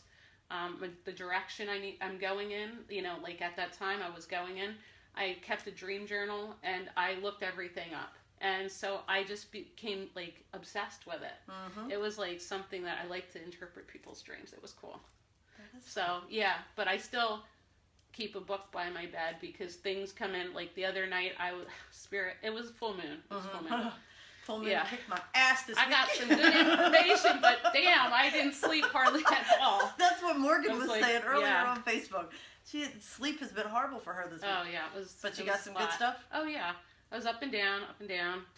the direction I'm going in. You know, like at that time I was going in. I kept a dream journal, and I looked everything up. And so I just became, like, obsessed with it. It was, like, something that I like to interpret people's dreams. It was cool. So, yeah, but I still keep a book by my bed because things come in. Like, the other night, it was a full moon. It was full moon. Full moon kicked my ass this week. I got some good information, but damn, I didn't sleep hardly at all. That's what Morgan was like, saying earlier yeah. on Facebook. Sleep has been horrible for her this week. Oh, yeah. It was. But you it got was some flat. good stuff? Oh, yeah. I was up and down,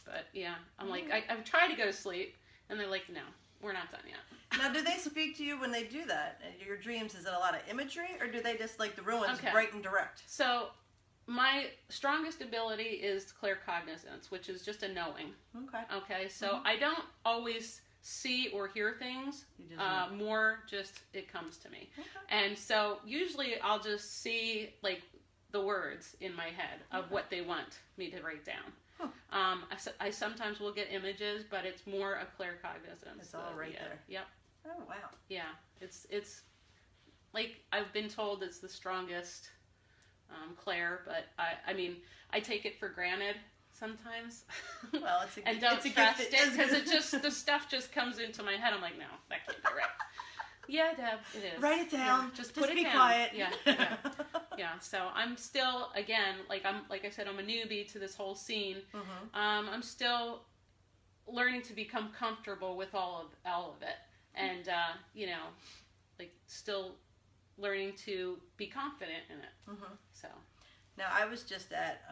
but yeah. I'm like, I've tried to go to sleep, and they're like, no, we're not done yet. Now, do they speak to you when they do that? Your dreams, is it a lot of imagery, or do they just, like, the ruins bright and direct? So, my strongest ability is claircognizance, which is just a knowing. Okay, so I don't always see or hear things, more just it comes to me. And so usually I'll just see like the words in my head of what they want me to write down. I sometimes will get images, but it's more a claircognizance. It's all right there. Yep. Oh, wow. Yeah, it's like I've been told it's the strongest clair, but I mean I take it for granted sometimes. Well, it's a and don't it's a trust gift. it because the stuff just comes into my head. I'm like, no, that can't be right. Yeah, Deb, it is. Write it down. Yeah, just put it be down. quiet. Yeah. So I'm still, again, like I said, I'm a newbie to this whole scene. I'm still learning to become comfortable with all of it, and like still learning to be confident in it. So. Now, I was just at,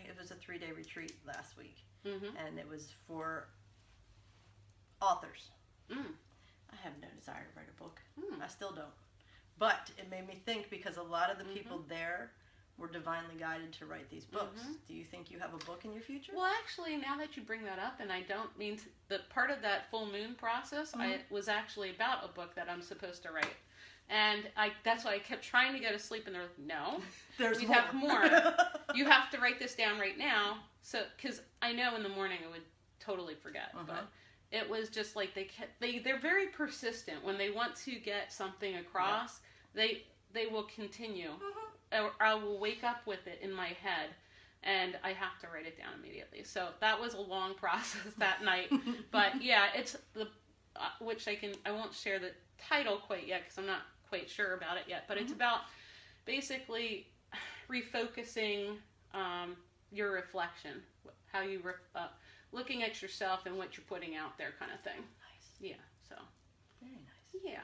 it was a 3-day retreat last week, and it was for authors. I have no desire to write a book. I still don't. But it made me think, because a lot of the people there were divinely guided to write these books. Do you think you have a book in your future? Well, actually, now that you bring that up, and I don't mean to, the part of that full moon process, I was actually about a book that I'm supposed to write. And that's why I kept trying to go to sleep, and they're like, no, There's we have more. You have to write this down right now. So, because I know in the morning I would totally forget, but it was just like they're very persistent. When they want to get something across, they will continue. Or I will wake up with it in my head, and I have to write it down immediately. So that was a long process that night. But yeah, it's which I won't share the title quite yet because I'm not quite sure about it yet. But it's about basically refocusing your reflection, how you looking at yourself and what you're putting out there, kind of thing. Nice. Yeah. So. Very nice. Yeah.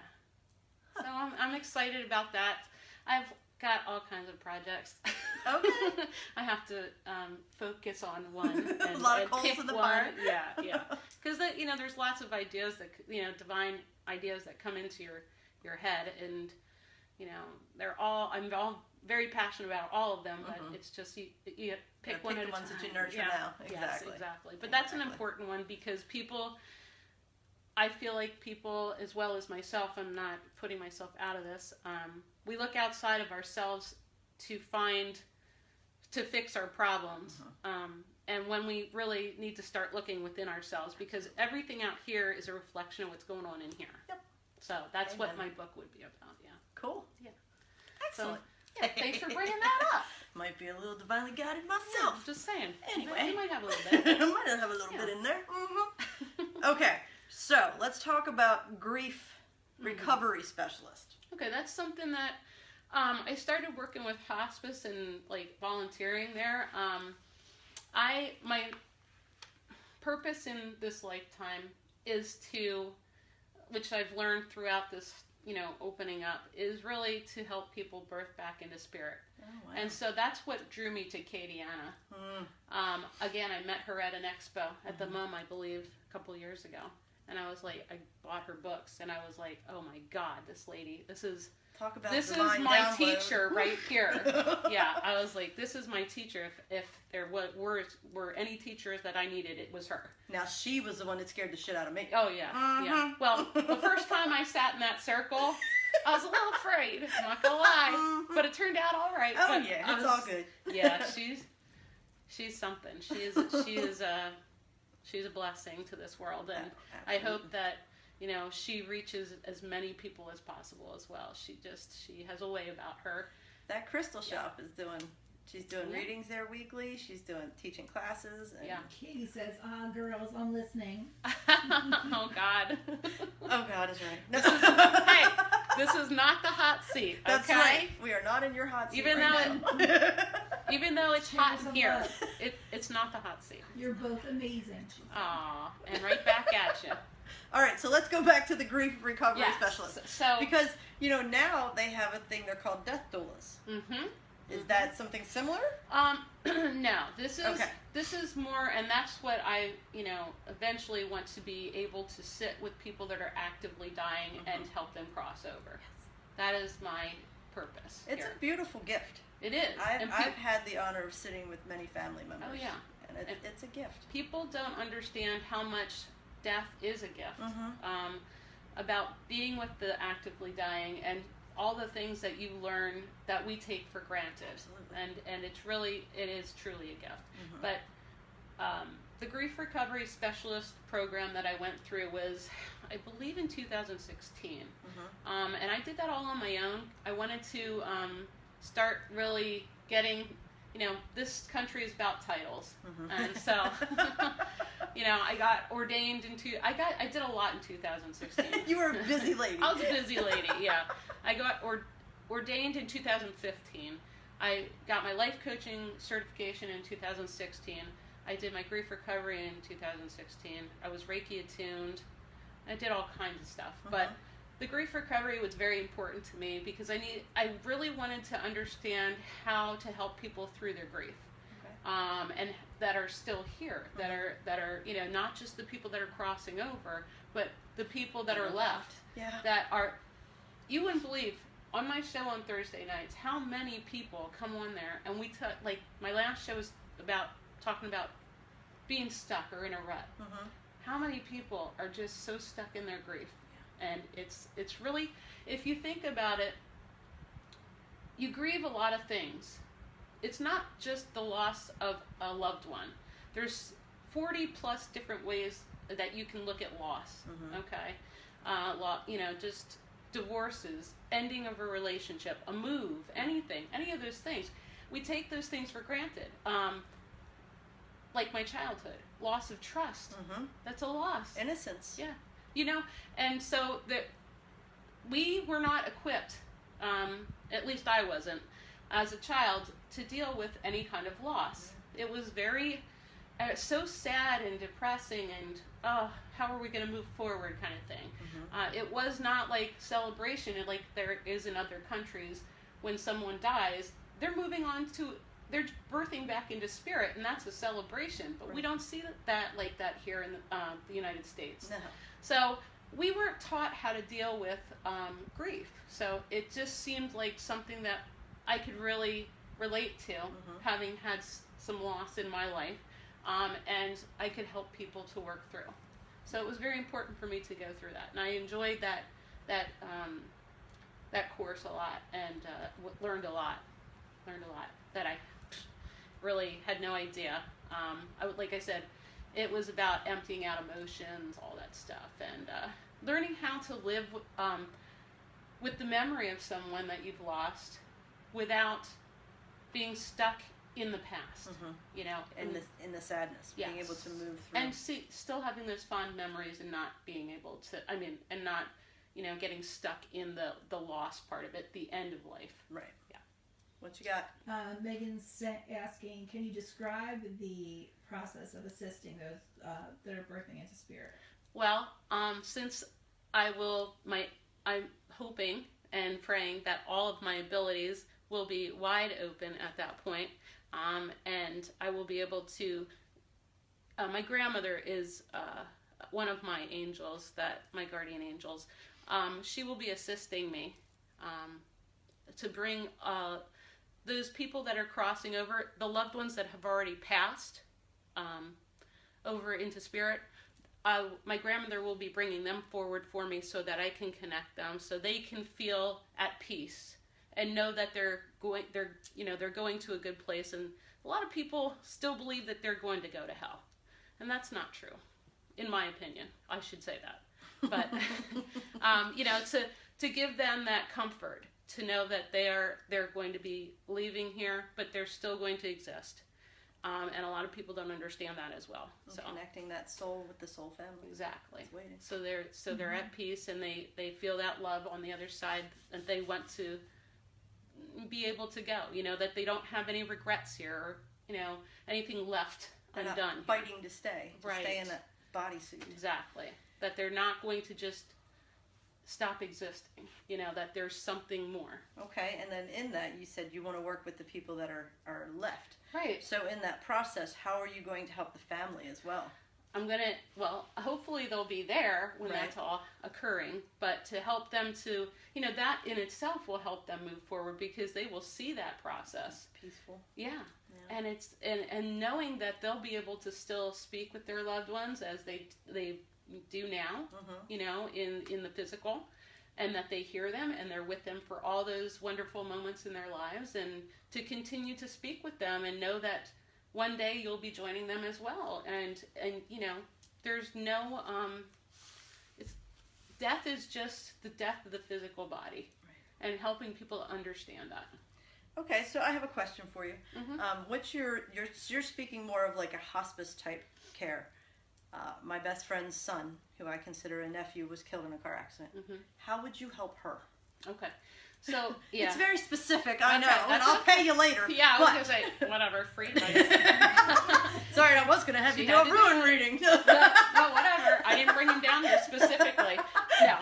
So I'm excited about that. I've got all kinds of projects. Okay. I have to focus on one. And, a lot of and coals pick in the one. fire. Yeah. Because there's lots of ideas that divine ideas that come into your head, and I'm all very passionate about all of them, but it's just you pick one at a time. Pick the ones that you nurture now. Exactly. Yes, exactly. But that's an important one, because I feel like people, as well as myself, I'm not putting myself out of this, we look outside of ourselves to fix our problems. And when we really need to start looking within ourselves, because everything out here is a reflection of what's going on in here. Yep. So that's what my book would be about, yeah. Cool. Yeah. Excellent. So, thanks for bringing that up. Might be a little divinely guided Yeah, myself. just saying. Anyway. You might have a little bit. I might have a little bit in there. Okay, so let's talk about grief recovery specialist. Okay, that's something that I started working with hospice and volunteering there. My purpose in this lifetime is to, which I've learned throughout this, opening up, is really to help people birth back into spirit. Oh, wow. And so that's what drew me to Katiana. Again, I met her at an expo at the MUM, I believe, a couple years ago. And I was like, I bought her books, and I was like, oh my God, this lady, this is my teacher right here. Yeah, I was like, this is my teacher. If there were any teachers that I needed, it was her. Now, she was the one that scared the shit out of me. Oh, yeah, yeah. Well, the first time I sat in that circle, I was a little afraid, I'm not gonna lie, but it turned out all right. Oh, yeah, it's all good. Yeah, she's something. She's a blessing to this world, and I hope that she reaches as many people as possible as well. She has a way about her. That crystal shop is she's doing readings there weekly. She's teaching classes. And Katie says, girls, I'm listening. Oh, God. Oh, God is right. Hey, this is not the hot seat, okay? That's right. We are not in your hot seat Even though it's hot in here, it's not the hot seat. You're both amazing. Aw, and right back at you. All right, so let's go back to the grief recovery specialist. So, because, now they have a thing they're called death doulas. Is that something similar? No. This is more, and that's what I, eventually want to be able to sit with people that are actively dying and help them cross over. Yes. That is my purpose. It's a beautiful gift. It is. I've had the honor of sitting with many family members. Oh, yeah. And it's a gift. People don't understand how much death is a gift. About being with the actively dying and all the things that you learn that we take for granted. Absolutely. And it is truly a gift. But the grief recovery specialist program that I went through was, I believe, in 2016. And I did that all on my own. I wanted to start really getting, this country is about titles. And so, I got ordained I did a lot in 2016. You were a busy lady. I was a busy lady, yeah. I got ordained in 2015. I got my life coaching certification in 2016. I did my grief recovery in 2016. I was Reiki attuned. I did all kinds of stuff. But the grief recovery was very important to me because I really wanted to understand how to help people through their grief. and that are still here, that are you know, not just the people that are crossing over, but the people that are left, that are, you wouldn't believe, on my show on Thursday nights, how many people come on there, and we like, my last show was talking about being stuck or in a rut. How many people are just so stuck in their grief? And it's really, if you think about it, you grieve a lot of things. It's not just the loss of a loved one. There's 40 plus different ways that you can look at loss. Okay, you know, just divorces, ending of a relationship, a move, anything, any of those things. We take those things for granted. Like my childhood, loss of trust. That's a loss. Innocence. Yeah. You know, and so that we were not equipped, at least I wasn't, as a child, to deal with any kind of loss. It was very, so sad and depressing and, oh, how are we going to move forward kind of thing. It was not like celebration like there is in other countries. When someone dies, they're moving on to, they're birthing back into spirit, and that's a celebration. But we don't see that like that here in the United States. No. So we weren't taught how to deal with grief. So it just seemed like something that I could really relate to, having had some loss in my life, and I could help people to work through. So it was very important for me to go through that, and I enjoyed that course a lot, and learned a lot that I really had no idea. Like I said, it was about emptying out emotions, all that stuff, and learning how to live with the memory of someone that you've lost without being stuck in the past. You know, in the sadness, yes. being able to move through, and still having those fond memories, and not being able to, and not, you know, getting stuck in the loss part of it, the end of life. Right. Yeah. What you got? Megan's asking, can you describe the process of assisting those that are birthing into spirit? Well, since I'm hoping and praying that all of my abilities will be wide open at that point, and I will be able to, my grandmother is one of my angels, my guardian angels. She will be assisting me to bring those people that are crossing over, the loved ones that have already passed over into spirit. My grandmother will be bringing them forward for me so that I can connect them, so they can feel at peace and know that they're going to a good place. And a lot of people still believe that they're going to go to hell, and that's not true, in my opinion. I should say that, but you know, to give them that comfort, to know that they're going to be leaving here, but they're still going to exist. And a lot of people don't understand that as well. So connecting that soul with the soul family. Exactly. So they're at peace, and they feel that love on the other side, that they want to be able to go. You know, that they don't have any regrets here, or, you know, anything left undone. Fighting to stay. Right. Stay in that bodysuit. Exactly. That they're not going to just stop existing. You know, that there's something more. Okay. And then in that, you said you want to work with the people that are left. Right. So in that process, how are you going to help the family as well? Hopefully they'll be there when that's all occurring, but to help them to, you know, that in itself will help them move forward, because they will see that process. Peaceful. Yeah. And it's, and knowing that they'll be able to still speak with their loved ones as they do now, you know, in the physical, and that they hear them and they're with them for all those wonderful moments in their lives, and to continue to speak with them and know that one day you'll be joining them as well. And you know, there's no, death is just the death of the physical body, and helping people understand that. Okay, so I have a question for you. What's you're speaking more of like a hospice type care. My best friend's son, who I consider a nephew, was killed in a car accident. How would you help her? Okay. So, yeah. It's very specific, I know, Okay, and I'll pay you later. Yeah, I was going to say, whatever, free advice. Sorry, I was going to have you do a ruin reading. No, whatever. I didn't bring him down here specifically. No.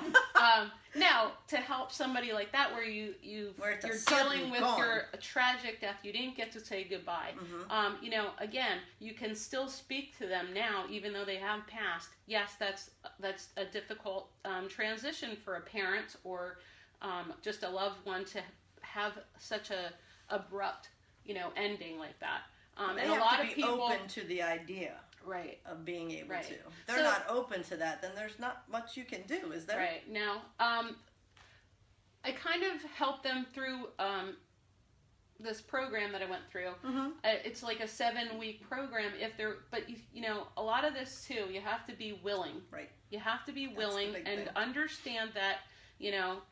No, to to help somebody like that, where you're it's a dealing with gone. a tragic death, you didn't get to say goodbye. You know, again, you can still speak to them now, even though they have passed. Yes, that's a difficult transition for a parent or just a loved one to have such a abrupt, you know, ending like that. They and have a lot to of be people open to the idea. Right. Of being able Right. to. If they're So- not open to that, then there's not much you can do, is there? Right. Now, I kind of helped them through this program that I went through. It's like a 7-week program. But you know, a lot of this too, you have to be willing. Right. You have to be That's willing the big and thing. understand that, you know,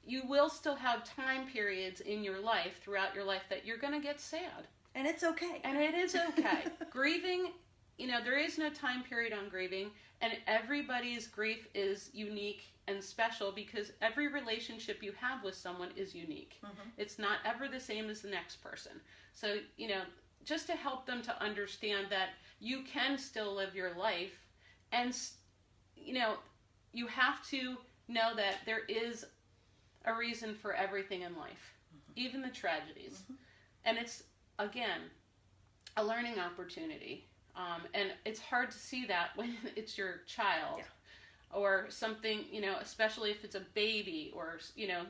you will still have time periods in your life, throughout your life, that you're going to get sad. And it's okay. And it is okay. Grieving, you know, there is no time period on grieving, and everybody's grief is unique and special because every relationship you have with someone is unique. It's not ever the same as the next person. So, you know, just to help them to understand that you can still live your life, and, you know, you have to know that there is a reason for everything in life, even the tragedies. And it's, again, a learning opportunity. And it's hard to see that when it's your child or something, you know, especially if it's a baby or, you know,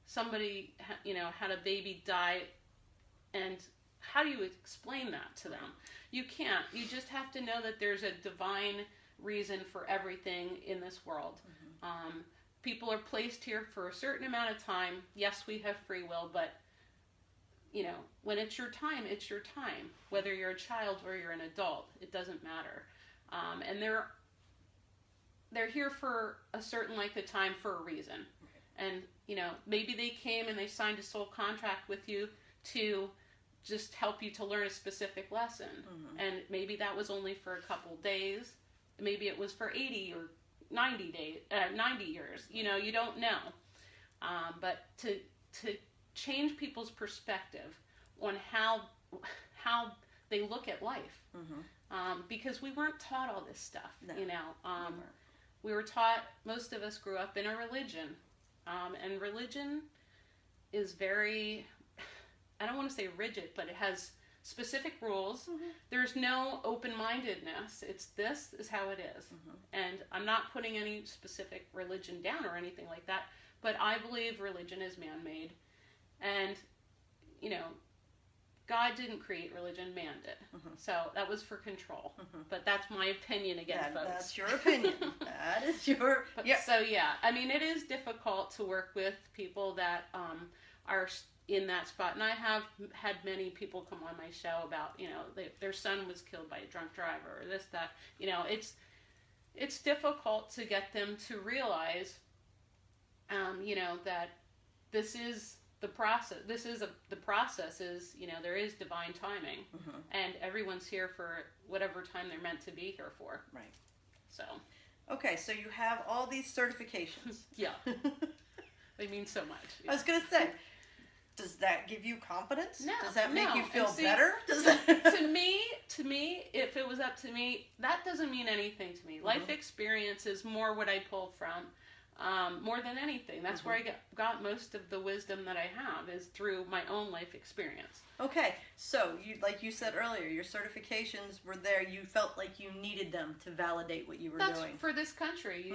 somebody, you know, had a baby die. And how do you explain that to them? You can't. You just have to know that there's a divine reason for everything in this world. People are placed here for a certain amount of time. Yes, we have free will, but, you know, when it's your time, it's your time. Whether you're a child or you're an adult, it doesn't matter. And they're here for a certain length of time for a reason. And, you know, maybe they came and they signed a soul contract with you to just help you to learn a specific lesson. And maybe that was only for a couple days. Maybe it was for 80 or 90 days, 90 years. You know, you don't know. But to change people's perspective on how they look at life, because we weren't taught all this stuff. No, you know, we were taught. Most of us grew up in a religion, and religion is very, I don't want to say rigid, but it has specific rules. There's no open-mindedness. This is how it is. And I'm not putting any specific religion down or anything like that, but I believe religion is man-made. And, you know, God didn't create religion, man did. So that was for control. But that's my opinion again, folks. That's your opinion. That is your... But, so, yeah, I mean, it is difficult to work with people that are in that spot. And I have had many people come on my show about, you know, their son was killed by a drunk driver or this, that. You know, it's difficult to get them to realize, you know, that this is the process. The process is, you know, there is divine timing. And everyone's here for whatever time they're meant to be here for. Right. So. Okay, so you have all these certifications. Yeah. They mean so much. I was going to say, does that give you confidence? No. Does that make you feel And see, better? Does that... to me, if it was up to me, that doesn't mean anything to me. Life experience is more what I pull from, more than anything. That's where I got most of the wisdom that I have, is through my own life experience. Okay, so you, like you said earlier, your certifications were there. You felt like you needed them to validate what you were That's doing. for this country.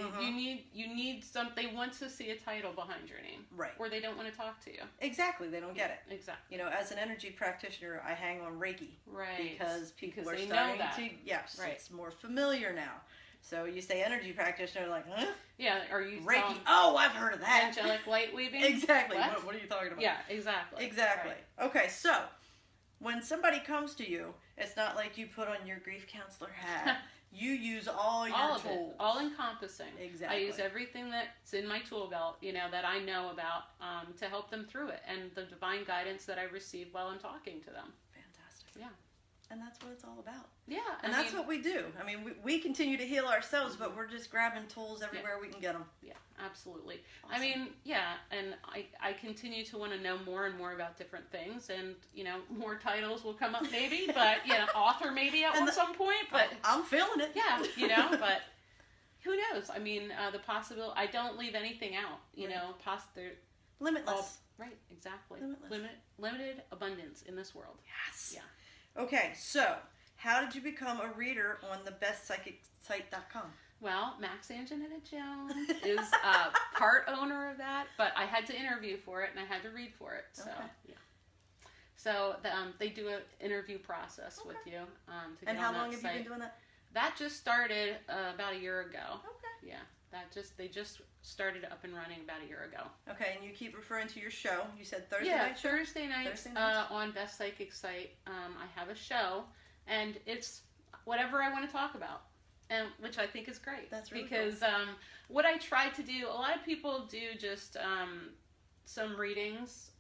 You need something. They want to see a title behind your name, Right. or they don't want to talk to you. Exactly, they don't get it. Exactly. You know, as an energy practitioner, I hang on Reiki. Right. Because people are they starting know that. to, yes, Right. it's more familiar now. So you say energy practitioner, like, huh? Yeah. Are you Reiki? Oh, I've heard of that. angelic light weaving? Exactly. What? What are you talking about? Yeah. Exactly. Exactly. Right. Okay, so when somebody comes to you, it's not like you put on your grief counselor hat. You use all your All of tools. it, all encompassing. Exactly. I use everything that's in my tool belt, you know, that I know about, to help them through it, and the divine guidance that I receive while I'm talking to them. Fantastic. Yeah. And that's what it's all about. Yeah. And that's what we do. I mean, we continue to heal ourselves, but we're just grabbing tools everywhere we can get them. Yeah, absolutely. Awesome. I mean, yeah, and I continue to want to know more and more about different things, and, you know, more titles will come up maybe, but, you know, author maybe at some point, but... I'm feeling it. Yeah, you know, but who knows? I mean, the possibility. I don't leave anything out. You know, Limitless. Right, exactly. Limitless. Limited abundance in this world. Yes. Yeah. Okay, so how did you become a reader on the bestpsychicsite.com? Well, Max Anjanetta Jones is part owner of that, but I had to interview for it and I had to read for it. So, yeah. So they do an interview process with you. To get and how on that long have site. you been doing that? That just started about a year ago. Okay. Yeah. They just started up and running about a year ago. Okay, and you keep referring to your show. You said Thursday Yeah, night show? Thursday nights on Best Psychic Site. I have a show, and it's whatever I want to talk about, and which I think is great. That's really because what I try to do, a lot of people do just some readings,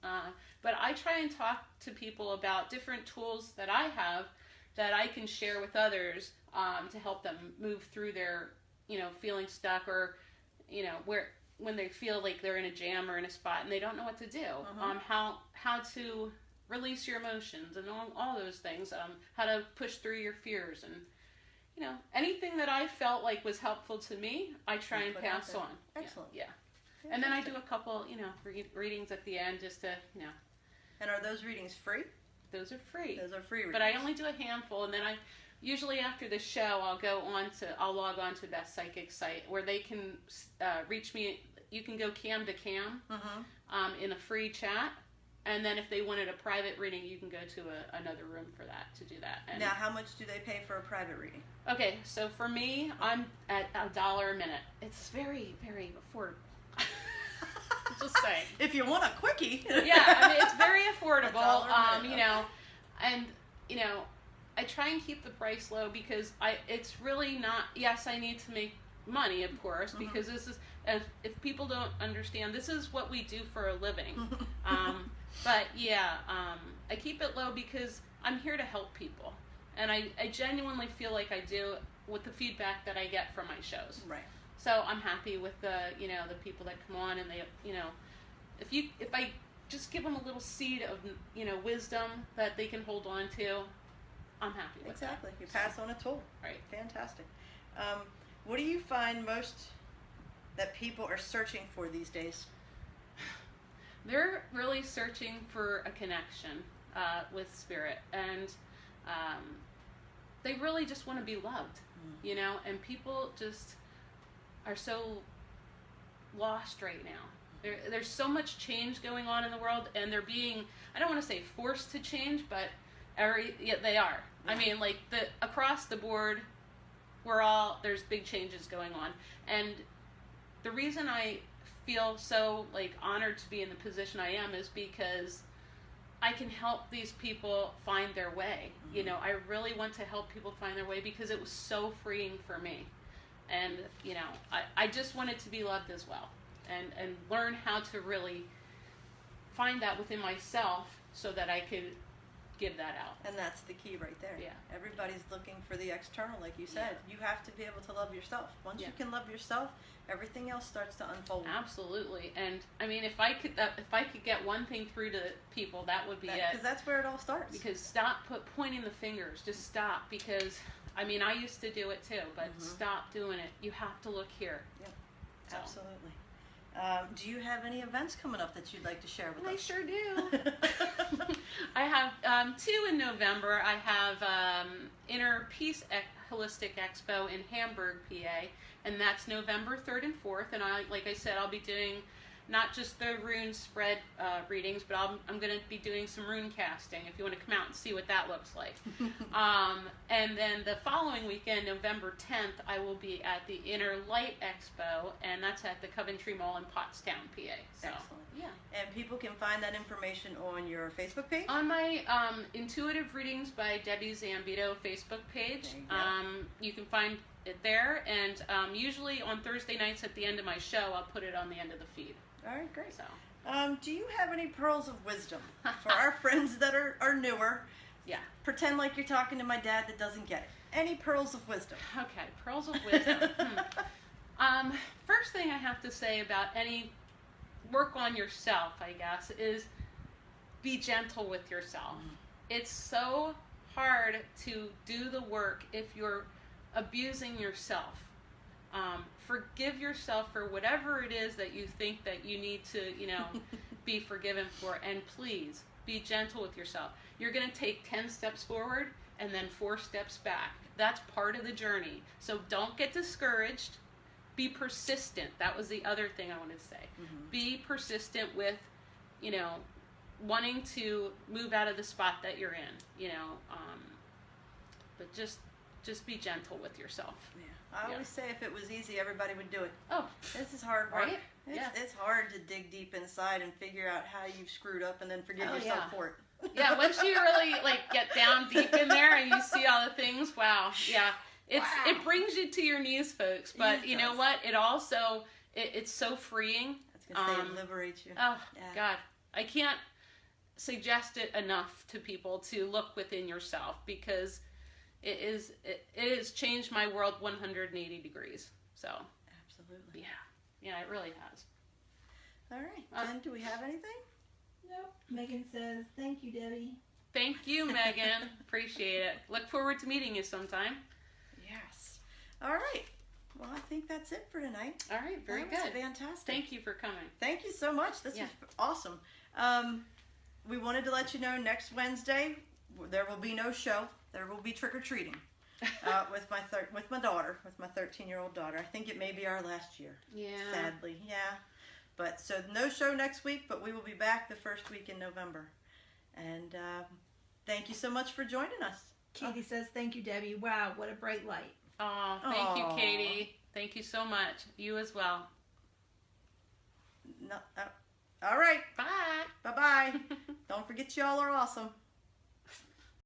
but I try and talk to people about different tools that I have that I can share with others to help them move through their, feeling stuck or, when they feel like they're in a jam or in a spot and they don't know what to do. How to release your emotions and all those things. How to push through your fears and, anything that I felt like was helpful to me, I try and pass on. Excellent. Yeah. And then I do a couple, readings at the end just to, And are those readings free? Those are free. Those are free readings. But I only do a handful, and then usually after the show, I'll log on to Best Psychic Site where they can reach me. You can go cam to cam in a free chat, and then if they wanted a private reading, you can go to another room for that to do that. And now, how much do they pay for a private reading? Okay, so for me, I'm at $1 a minute. It's very, very affordable. Just saying. If you want a quickie. Yeah, I mean, it's very affordable. And I try and keep the price low because it's really not. Yes, I need to make money, of course, because this is. If people don't understand, this is what we do for a living. But yeah, I keep it low because I'm here to help people, and I genuinely feel like I do with the feedback that I get from my shows. Right. So I'm happy with the the people that come on, and they if I just give them a little seed of wisdom that they can hold on to, I'm happy with Exactly. that. You pass on a tool. Right. Fantastic. What do you find most that people are searching for these days? They're really searching for a connection with spirit, and they really just want to be loved, and people just are so lost right now. There's so much change going on in the world, and they're being, I don't want to say forced to change, but they are. I mean, like across the board, there's big changes going on, and the reason I feel so honored to be in the position I am is because I can help these people find their way. I really want to help people find their way because it was so freeing for me. And, I just wanted to be loved as well and learn how to really find that within myself so that I could give that out. And that's the key right there. Yeah. Everybody's looking for the external, like you said. You have to be able to love yourself. Once you can love yourself, everything else starts to unfold. Absolutely. And I mean, if I could get one thing through to people, that would be it. Because that's where it all starts. Because stop pointing the fingers. Just stop. Because I mean, I used to do it too, but stop doing it. You have to look here. Yep. So. Absolutely. Do you have any events coming up that you'd like to share with us? I sure do. I have 2 in November. I have Inner Peace Holistic Expo in Hamburg, PA, and that's November 3rd and 4th. And like I said, I'll be doing not just the rune spread readings, but I'm going to be doing some rune casting if you want to come out and see what that looks like. And then the following weekend, November 10th, I will be at the Inner Light Expo, and that's at the Coventry Mall in Pottstown, PA. So, excellent. Yeah. And people can find that information on your Facebook page? On my Intuitive Readings by Debbie Zambito Facebook page. You can find it there, and usually on Thursday nights at the end of my show, I'll put it on the end of the feed. All right, great. So, do you have any pearls of wisdom for our friends that are newer? Yeah. Pretend like you're talking to my dad that doesn't get it. Any pearls of wisdom? Okay, pearls of wisdom. First thing I have to say about any work on yourself, I guess, is be gentle with yourself. It's so hard to do the work if you're abusing yourself. Forgive yourself for whatever it is that you think that you need to, be forgiven for. And please, be gentle with yourself. You're going to take 10 steps forward and then 4 steps back. That's part of the journey. So don't get discouraged. Be persistent. That was the other thing I wanted to say. Mm-hmm. Be persistent with, wanting to move out of the spot that you're in, but just be gentle with yourself. Yeah. I always say if it was easy, everybody would do it. Oh, this is hard work. Right? It's hard to dig deep inside and figure out how you've screwed up and then forgive yourself for it. Yeah, once you really get down deep in there and you see all the things, wow. Yeah. It brings you to your knees, folks, but you know what? It also it's so freeing. I was going to say it liberates you. Oh, yeah. God. I can't suggest it enough to people to look within yourself, because it has changed my world 180 degrees. So absolutely, yeah, it really has. All right, Jen, do we have anything? Nope. Megan says, "Thank you, Debbie." Thank you, Megan. Appreciate it. Look forward to meeting you sometime. Yes. All right. Well, I think that's it for tonight. All right, very that good. was fantastic. Thank you for coming. Thank you so much. This was awesome. We wanted to let you know next Wednesday there will be no show. There will be trick-or-treating with my daughter, with my 13-year-old daughter. I think it may be our last year. Yeah. Sadly, yeah. But so no show next week, but we will be back the first week in November. And thank you so much for joining us. Katie says, "Thank you, Debbie. Wow, what a bright light." Oh, thank you, Katie. Thank you so much. You as well. No, all right. Bye. Bye-bye. Don't forget y'all are awesome.